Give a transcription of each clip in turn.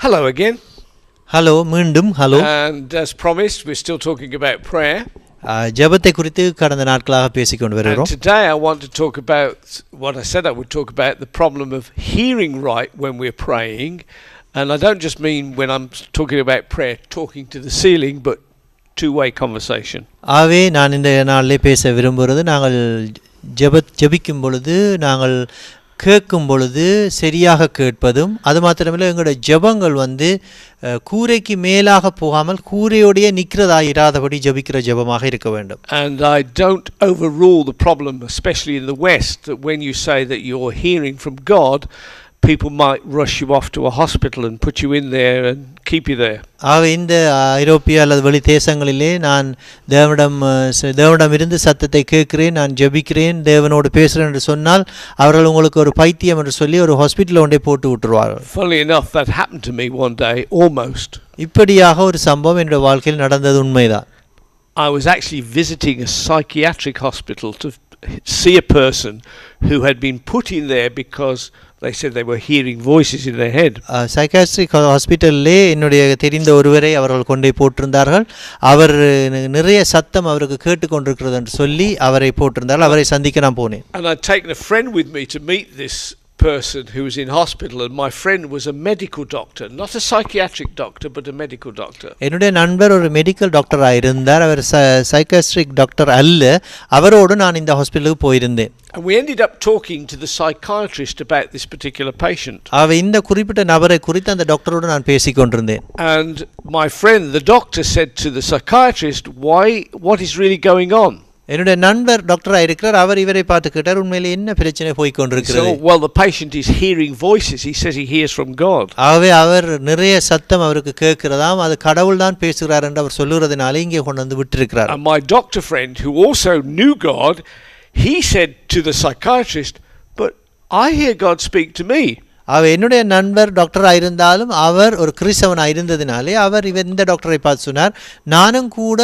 Hello again. Hello, மீண்டும் hello. And as promised, we're still talking about prayer. ஜெபத்தை குறித்து கடந்த நாட்களாக பேசிக்கொண்டு வருகிறோம். And today I want to talk about what I said I would talk about, the problem of hearing right when we're praying. And I don't just mean when I'm talking about prayer, talking to the ceiling, but two-way conversation. ஆவே நான் இந்த நாளிலே பேச விரும்புகிறது நாங்கள் ஜெபிக்கும் பொழுது நாங்கள் கேட்கும் பொழுது சரியாக கேட்பதும் அது மாத்திரமில்லை எங்களுடைய ஜெபங்கள் கூரைக்கு மேலாக போகாமல் கூரையோடைய நிற்கிறதாக இராதபடி ஜெபிக்கிற ஜெபமாக இருக்க வேண்டும். And I don't overrule the problem, especially in the West, that when you say that you're hearing from God, people might rush you off to a hospital and put you in there and keep you there. இந்த ஐரோப்பிய அல்லது வெளி தேசங்களிலே நான் தேவனிடம் இருந்து சத்தத்தை கேட்கிறேன், நான் ஜெபிக்கிறேன், தேவனோடு பேசுகிறேன் என்று சொன்னால் அவர்கள் உங்களுக்கு ஒரு பைத்தியம் என்று சொல்லி ஒரு ஹாஸ்பிட்டல் ஒன்றே போட்டு விட்டுருவார்கள். Funnily enough, that happened to me one day, almost. இப்படியாக ஒரு சம்பவம் என்னுடைய வாழ்க்கையில் நடந்தது உண்மைதான். I was actually visiting a psychiatric hospital to see a person who had been put in there because they said they were hearing voices in their head. Psychiatric ஹாஸ்பிட்டல்லே என்னுடைய தெரிந்த ஒருவரை அவர்கள் கொண்டே போட்டிருந்தார்கள். அவர் நிறைய சத்தம் அவருக்கு கேட்டுக்கொண்டிருக்கிறது என்று சொல்லி அவரை போட்டிருந்தார்கள். அவரை சந்திக்க நான் போனேன். And I'd taken a friend with me to meet this person who was in hospital, and my friend was a medical doctor, not a psychiatric doctor but a medical doctor. என்னுடைய நண்பர் ஒரு மெடிக்கல் டாக்டராக இருந்தார். அவர் psychiatric doctor அல்ல. அவரோடு நான் இந்த ஹாஸ்பிட்டலுக்கு போயிருந்தேன். And we ended up talking to the psychiatrist about this particular patient. இந்த குறிப்பிட்ட நபரை குறித்து அந்த டாக்டரோடு நான் பேசிக் கொண்டிருந்தேன். And my friend the doctor said to the psychiatrist, what is really going on? என்னுடைய நண்பர் டாக்டராக இருக்கிறார். அவர் இவரை பார்த்து கேட்டார், உண்மையிலே என்ன பிரச்சனை போய் கொண்டிருக்கிறது? Well, the patient is hearing voices. He says he hears from God. அவர் நிறைய சத்தம் அவருக்கு கேட்கிறதாம், அது கடவுள் தான் பேசுகிறார் என்று அவர் சொல்லுறதுனால இங்கே கொண்டு வந்து விட்டிருக்கிறார். And my doctor friend who also knew God, he said to the psychiatrist, but I hear God speak to me. என்னுடைய நண்பர் டாக்டராக இருந்தாலும் அவர் ஒரு கிறிஸ்தவனாக இருந்ததினாலே அவர் இந்த டாக்டரை பார்த்து சொன்னார், நானும் கூட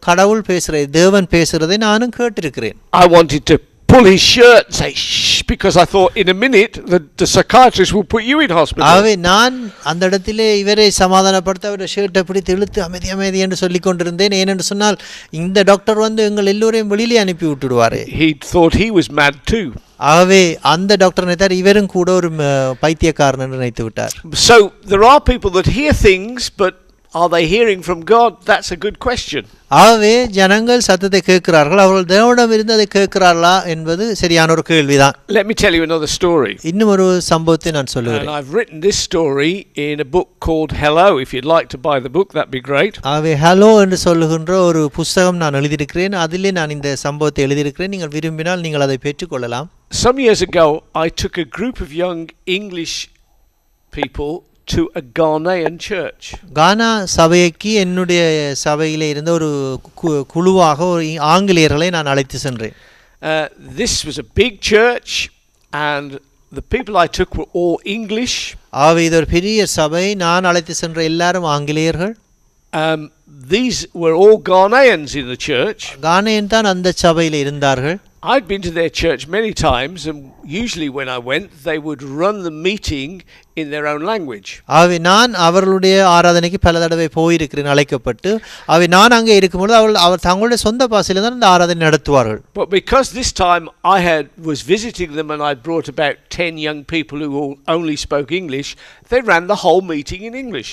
கடவுள் பேசுகிறேன், தேவன் பேசுகிறதை நானும் கேட்டிருக்கிறேன். I wanted to pull his shirt and say shh, because I thought in a minute the psychiatrist will put you in hospital. நான் அந்த இடத்திலே இவரை சமாதானப்படுத்த அவருடைய ஷர்ட்டை பிடித்து இழுத்து அமைதி என்று சொல்லி கொண்டிருந்தேன். ஏனென்று சொன்னால் இந்த டாக்டர் எங்கள் எல்லோரையும் வெளியிலே அனுப்பி விட்டுடுவார். He thought he was mad too. அந்த டாக்டர் நினைத்தார் இவரும் கூட ஒரு பைத்தியக்காரன் என்று நினைத்து விட்டார். So there are people that hear things, but are they hearing from God? That's a good question. ஜனங்கள் சத்தத்தை கேட்கிறார்கள், அவர்கள் தேவனிடம் இருந்து அதை கேட்கிறார்களா என்பது சரியான ஒரு கேள்விதான். Let me tell you another story. இன்னும் ஒரு சம்பவத்தை நான் சொல்லுகிறேன். And I've written this story in a book called Hello. If you'd like to buy the book, that'd be great. Hello என்று சொல்லுகின்ற ஒரு புத்தகம் நான் எழுதியிருக்கிறேன். அதிலே நான் இந்த சம்பவத்தை எழுதியிருக்கிறேன். நீங்கள் விரும்பினால் நீங்கள் அதை பெற்றுக்கொள்ளலாம். Some years ago, I took a group of young English people to a Ghanaian church. கானா சபைக்கு என்னுடைய சபையிலே இருந்த ஒரு குழுவாக ஒரு ஆங்கிலேயர்களை நான் அழைத்து சென்றேன். This was a big church and the people I took were all English. இது ஒரு பெரிய சபை. நான் அழைத்து சென்ற எல்லாரும் ஆங்கிலேயர்கள். These were all Ghanaians in the church. கானாயன் தான் அந்த சபையில் இருந்தார்கள். I'd been to their church many times, and usually when I went, they would run the meeting in their own language. நான் அவர்களுடைய ஆராதனைக்கு பல தடவை போயிருக்கிறேன் அழைக்கப்பட்டு. நான் அங்கே இருக்கும்போது அவர் தங்களுடைய சொந்த பாஷையில் தான் இந்த ஆராதனை நடத்துவார்கள். But because this time I was visiting them and I brought about 10 young people who all only spoke English, they ran the whole meeting in English.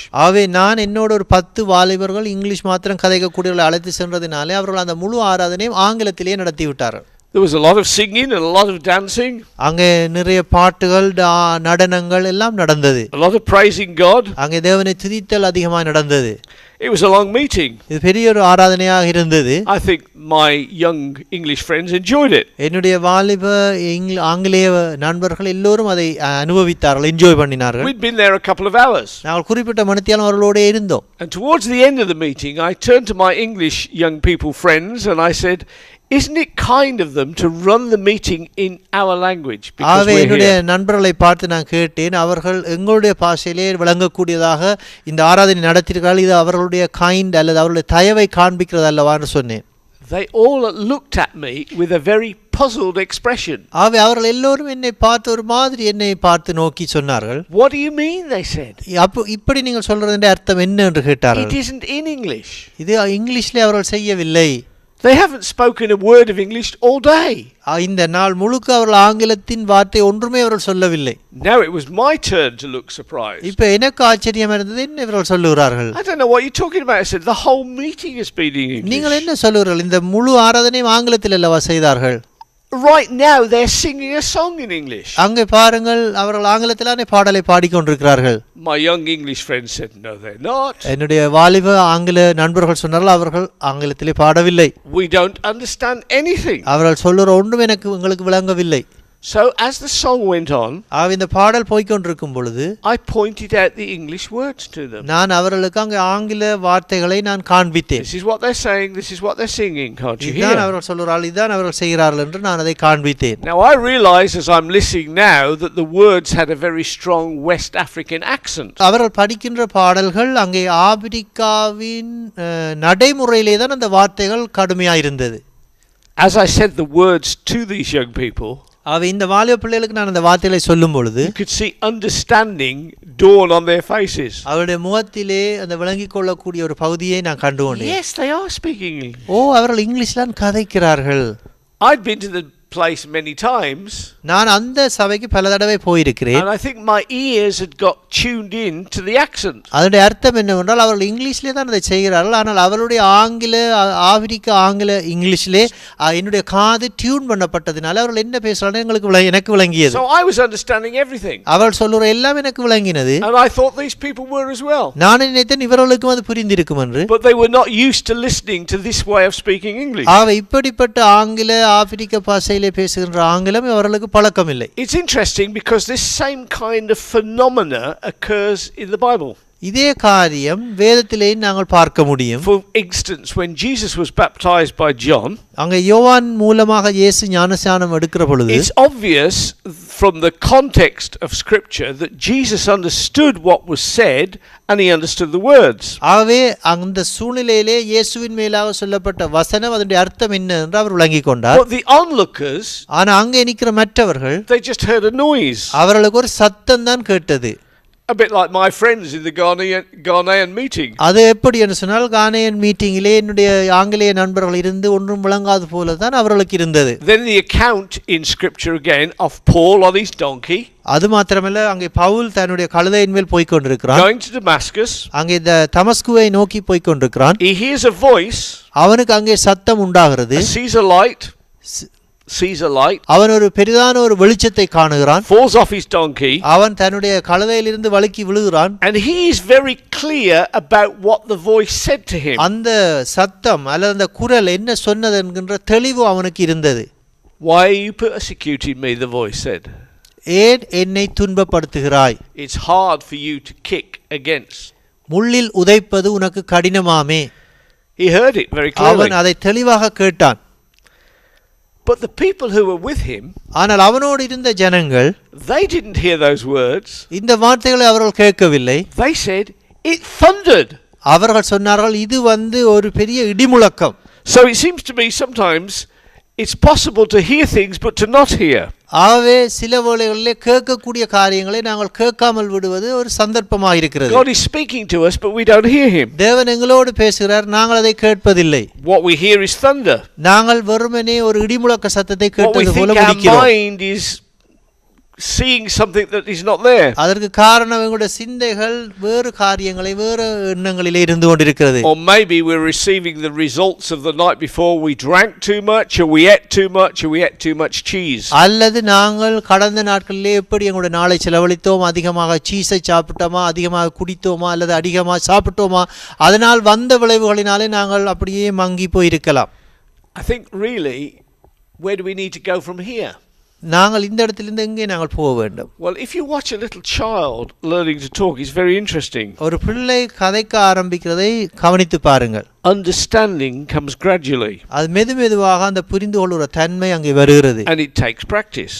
நான் என்னோட ஒரு 10 வாலிபர்கள் இங்கிலீஷ் மாத்திரம் கதைக்கக்கூடியவர்களை அழைத்து சென்றதினாலே அவர்கள் அந்த முழு ஆராதனையும் ஆங்கிலத்திலேயே நடத்தி விட்டார்கள். There was a lot of singing and a lot of dancing. அங்கே நிறைய பாட்டுகள் நடனங்கள் எல்லாம் நடந்தது. A lot of praising God. அங்கே தேவனை துதித்தல் அதிகமாக நடந்தது. It was a long meeting. இது பெரிய ஒரு ஆராதனையாக இருந்தது. I think my young English friends enjoyed it. என்னுடைய வாலிப ஆங்கிலேய நண்பர்கள் எல்லோரும் அதை அனுபவித்தார்கள், என்ஜாய் பண்ணினார்கள். We'd been there a couple of hours. நாங்கள் குறிப்பிட்ட மணித்தியாலம் அவர்களோடு இருந்தோம். And towards the end of the meeting, I turned to my English young people friends and I said, isn't it kind of them to run the meeting in our language? Because என்னுடைய நண்பர்களை பார்த்து நான் கேட்டேன், அவர்கள் எங்களுடைய பாஷையிலே விளங்கக்கூடியதாக இந்த ஆராதனை நடத்தியிருக்கிறார்கள், இது அவர்களுடைய கைண்ட் அல்லது அவர்களுடைய தயவை காண்பிக்கிறது அல்லவான்னு சொன்னேன். They all looked at me with a very puzzled expression. ஆகவே அவர்கள் எல்லோரும் என்னை பார்த்து ஒரு மாதிரி என்னை பார்த்து நோக்கி சொன்னார்கள். What do you mean, they said? அப்போ இப்படி நீங்கள் சொல்றதுடைய அர்த்தம் என்ன என்று கேட்டார்கள். It isn't in English. இது இங்கிலீஷ்ல அவர்கள் செய்யவில்லை. They haven't spoken a word of English all day. இந்த நாள் முழுக்க அவர்கள் ஆங்கிலத்தின் வார்த்தை ஒன்றுமே அவர்கள் சொல்லவில்லை. Now it was my turn to look surprised. இப்போ எனக்கு ஆச்சரியம் இருந்தது, என்ன இவர்கள் சொல்லுகிறார்கள். I don't know what you're talking about. I said the whole meeting has been in English. நீங்கள் என்ன சொல்லுகிறீர்கள்? இந்த முழு ஆராதனையும் ஆங்கிலத்தில் அல்லவா செய்தார்கள். Right now they're singing a song in English. அங்கே பாருங்கள், அவர்கள் ஆங்கிலத்திலான பாடலை பாடிக்கொண்டிருக்கிறார்கள். My young English friend said no they're not. என்னுடைய வாலிப ஆங்கில நண்பர்கள் சொன்னார்கள் அவர்கள் ஆங்கிலத்திலே பாடவில்லை. We don't understand anything. அவர்கள் சொல்லுற ஒன்றும் எங்களுக்கு விளங்கவில்லை. So as the song went on, இந்த பாடல் போய்க்கொண்டிருக்கும் பொழுது I pointed out the English words to them. நான் அவர்களுக்கு அங்கே ஆங்கில வார்த்தைகளை நான் காண்பித்தேன். This is what they're saying, this is what they're singing, can't you hear? இதான் அவர்கள் சொல்கிறார்கள், இதான் அவர்கள் செய்கிறார்கள் என்று நான் அதை காண்பித்தேன். Now I realize as I'm listening now that the words had a very strong West African accent. அவர்கள் படிக்கின்ற பாடல்கள் அங்கே ஆப்பிரிக்காவின் நடைமுறையிலே தான் அந்த வார்த்தைகள் கடுமையாக இருந்தது. As I said the words to these young people, இந்த வாலிப பிள்ளைகளுக்கு நான் அந்த வார்த்தைகளை சொல்லும் பொழுது you could see understanding dawn on their faces. அவருடைய முகத்திலே அந்த விளங்கிக் கொள்ளக்கூடிய ஒரு பகுதியை நான் கண்டு கொண்டேன். Yes, they are speaking English. அவர்கள் இங்கிலீஷ்ல கதைக்கிறார்கள். I'd been to the place many times. நான் அந்த சபைக்கு பல தடவை போயிருக்கிறேன். And I think my ears had got tuned in to the accent. அதனுடைய அர்த்தம் என்னவென்றால் அவர்கள் இங்கிலீஷ்லே தான் அதை செய்கிறார்கள், ஆனால் அவருடைய ஆப்பிரிக்க ஆங்கில இங்கிலீஷ்லே என்னுடைய காது டியூன் பண்ணப்பட்டதினால அவர்கள் என்ன பேசுறாங்க எனக்கு விளங்கியது. So I was understanding everything. அவர்கள் சொல்லுற எல்லாம் எனக்கு விளங்கினது. And I thought these people were as well. நான் நினைத்தேன் இவர்களுக்கும் அது புரிந்திருக்கும் என்று. But they were not used to listening to this way of speaking English. இப்படிப்பட்ட ஆங்கில ஆப்பிரிக்க பாஷையிலே பேசுகின்ற ஆங்கிலம் அவர்களுக்கு பழக்கம் இல்லை. It's interesting because this same kind of phenomena occurs in the Bible. இதே காரியம் வேதத்திலே நாங்கள் பார்க்க முடியும். For instance, when Jesus was baptized by John, அங்கே யோவான் மூலமாக இயேசு ஞானஸ்நானம் எடுக்கிற பொழுது it's obvious from the context of scripture that Jesus understood what was said and he understood the words. ஆகவே அந்த சூழ்நிலையிலே இயேசுவின் மேலாக சொல்லப்பட்ட வசனம் அதனுடைய அர்த்தம் என்ன என்று அவர் விளங்கிக் கொண்டார். But the onlookers, ஆனா அங்கே நிற்கிற மற்றவர்கள் they just heard a noise. அவர்களுக்கு ஒரு சத்தம் தான் கேட்டது. A bit like my friends in the Ghanaian meeting. அது எப்படி என்று சொன்னால் கானேயன் மீட்டிங்கிலே என்னுடைய ஆங்கிலேய நண்பர்கள் இருந்து ஒன்றும் விளங்காது போல தான் அவர்களுக்கு இருந்தது. Then the account in scripture again of Paul on his donkey. அது மாத்திரமல்ல, அங்கே பவுல் தன்னுடைய கழுதையின் மேல் போய் கொண்டிருக்கிறான். Going to Damascus. அங்கே தமஸ்குவை நோக்கி போய் கொண்டிருக்கிறான். He hears a voice. அவனுக்கு அங்கே சத்தம் உண்டாகிறது. Sees a light. அவன் ஒரு பெரிதான ஒரு வெளிச்சத்தை காணுகிறான். Falls off his donkey. அவன் தன்னுடைய கழுதையிலிருந்து வழுக்கி விழுகிறான். And he is very clear about what the voice said to him. அந்த சத்தம் அல்லது அந்த குரல் என்ன சொன்னது என்கின்ற தெளிவு அவனுக்கு இருந்தது. Why are you persecuting me, the voice said. ஏன் என்னை துன்பப்படுத்துகிறாய்? It's hard for you to kick against. முள்ளில் உதைப்பது உனக்கு கடினமாமே. He heard it very clearly. அவன் அதை தெளிவாக கேட்டான். But the people who were with him, ஆனால் அவனோடு இருந்த ஜனங்கள், they didn't hear those words. இந்த வார்த்தைகளை அவர்கள் கேட்கவில்லை. They said it thundered. அவர்கள் சொன்னார்கள் இது ஒரு பெரிய இடிமுழக்கம். So it seems to me sometimes it's possible to hear things but to not hear. ஆகவே சில வேளைகளிலே கேட்கக்கூடிய காரியங்களை நாங்கள் கேட்காமல் விடுவது ஒரு சந்தர்ப்பமாக இருக்கிறது. God is speaking to us but we don't hear him. தேவன் எங்களோடு பேசுகிறார், நாங்கள் அதை கேட்பதில்லை. What we hear is thunder. நாங்கள் வெறுமனே ஒரு இடிமுழக்க சத்தத்தை கேட்டது போல முடிக்கிறோம். முடிக்கிறோம். Our mind is seeing something that is not there. அதற்கு காரணம் எங்களுடைய சிந்தைகள் வேறு காரியங்களை வேறு எண்ணங்களிலே இருந்து கொண்டிருக்கிறது. Or maybe we're receiving the results of the night before. We drank too much, or we ate too much, or we ate too much cheese. அல்லது நாங்கள் கடந்த நாட்களிலே எப்படி எங்களுடைய நாளை செலவழித்தோம், அதிகமாக சீஸை சாப்பிட்டோமா, அதிகமாக குடித்தோமா, அல்லது அதிகமாக சாப்பிட்டோமா, அதனால் வந்த விளைவுகளினாலே நாங்கள் அப்படியே மங்கி போயிருக்கலாம். I think really, where do we need to go from here? நாங்கள் இந்த இடத்திலிருந்து எங்கே நாங்கள் போக வேண்டும்? Well, if you watch a little child learning to talk, it's very interesting. ஒரு பிள்ளை கதைக்க ஆரம்பிக்கிறதை கவனித்து பாருங்கள். Understanding comes gradually. அது மெதுமெதுவாக அந்த புரிந்து கொள்ளுற தன்மை அங்கே வருகிறது. And it takes practice.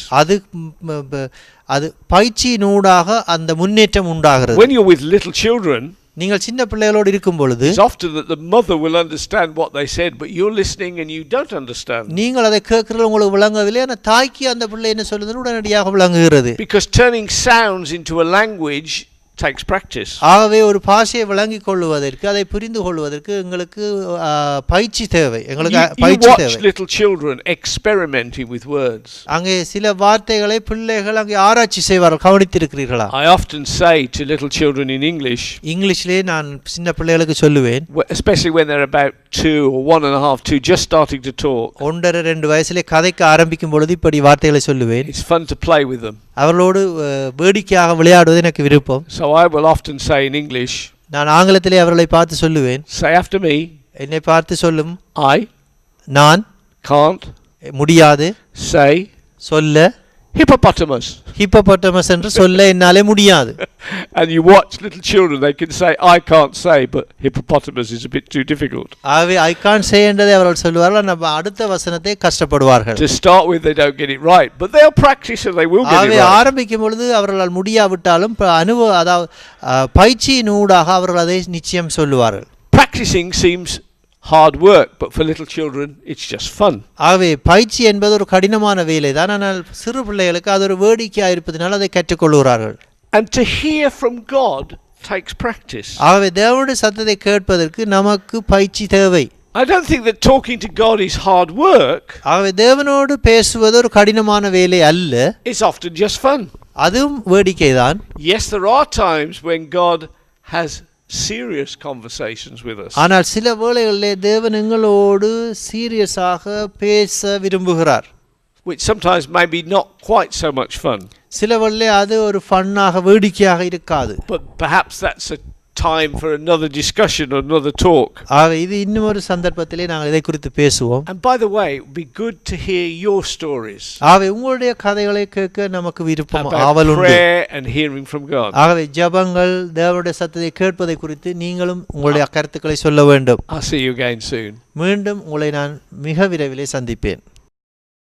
அது பயிற்சியினூடாக அந்த முன்னேற்றம் உண்டாகிறது. When you're with little children, நீங்கள் சின்ன பிள்ளைகளோடு இருக்கும் பொழுது it's often that the mother will understand what they said, but you're listening and you don't understand. நீங்கள் அதை கேட்கிறது உங்களுக்கு விளங்கவில்லை, ஆனால் தாய்க்கு அந்த பிள்ளை என்ன சொல்லுதுன்னு உடனடியாக விளங்குகிறது. Because turning sounds into a language takes practice. ஆகவே ஒரு பாஷையை விளங்கிக் கொள்வதற்கு, அதை புரிந்து கொள்வதற்கு எங்களுக்கு பயிற்சி தேவை. எங்களுக்கு பயிற்சி தேவை. You watch little children experimenting with words. அங்கே சில வார்த்தைகளை பிள்ளைகள் அங்கே ஆராய்ச்சி செய்வார்கள், கவனித்திருக்கிறீர்களா? I often say to little children in English, இங்கிலீஷ்லே நான் சின்ன பிள்ளைகளுக்கு சொல்லுவேன், especially when they're about 2 or 1.5, 2, just starting to talk. 1.5-2 வயசிலே கதைக்க ஆரம்பிக்கும் பொழுது இப்படி வார்த்தைகளை சொல்லுவேன். It's fun to play with them. அவர்களோடு வேடிக்கையாக விளையாடுவது எனக்கு விருப்பம். So I will often say in English, நான் ஆங்கிலத்திலே அவர்களை பார்த்து சொல்லுவேன், say after me, என்னை பார்த்து சொல்லும், I, நான், can't, முடியாது, say, சொல்ல, hippopotamus. hippopotamus என்று சொல்ல என்னாலே முடியாது. And you watch little children, they can say I can't say, but hippopotamus is a bit too difficult. ஆகவே I can't say என்றதை அவர்கள் சொல்வார்கள், நம்ம அடுத்த வசனத்தை கஷ்டப்படுவார்கள். To start with they don't get it right, but they'll practice and they will get it right. ஆகவே ஆரம்பிக்கும் பொழுது அவர்களால் முடியாவிட்டாலும் அதாவது பயிற்சியின் ஊடாக அவர்கள் அதை நிச்சயம் சொல்லுவார்கள். Practicing seems hard work, but for little children it's just fun. ஆகவே பயிற்சி என்பது ஒரு கடினமான வேலை தான், ஆனால் சிறு பிள்ளைகளுக்கு அது ஒரு வேடிக்கையாக இருப்பதனால் அதை கற்றுக்கொள்கிறார்கள். And to hear from God takes practice. ஆகவே தேவனுடைய சத்தத்தை கேட்பதற்கு நமக்கு பயிற்சி தேவை. I don't think that talking to God is hard work. ஆகவே தேவனோடு பேசுவது ஒரு கடினமான வேலை அல்ல. It's often just fun. அதுவும் வேடிக்கை தான். Yes, there are times when God has serious conversations with us. ஆனால் சில வேளைகளிலே தேவன் எங்களோடு சீரியஸாக பேச விரும்புகிறார். Which sometimes may be not quite so much fun. சில வேளையிலே அது ஒரு ஃபன்னாக வேடிக்கையாக இருக்காது. But perhaps that's a time for another discussion or another talk. இது இன்னும் ஒரு சந்தர்ப்பத்திலே நாங்கள் இதை குறித்து பேசுவோம். And by the way, it would be good to hear your stories. உங்களுடைய கதைகளை கேட்க நமக்கு விருப்பம் ஆவல் உண்டு. About prayer and hearing from God. ஜெபங்கள், தேவனுடைய சத்தத்தை கேட்பதை குறித்து நீங்களும் உங்களுடைய கருத்துக்களை சொல்ல வேண்டும். I'll see you again soon. மீண்டும் உங்களை நான் மிக விரைவிலே சந்திப்பேன்.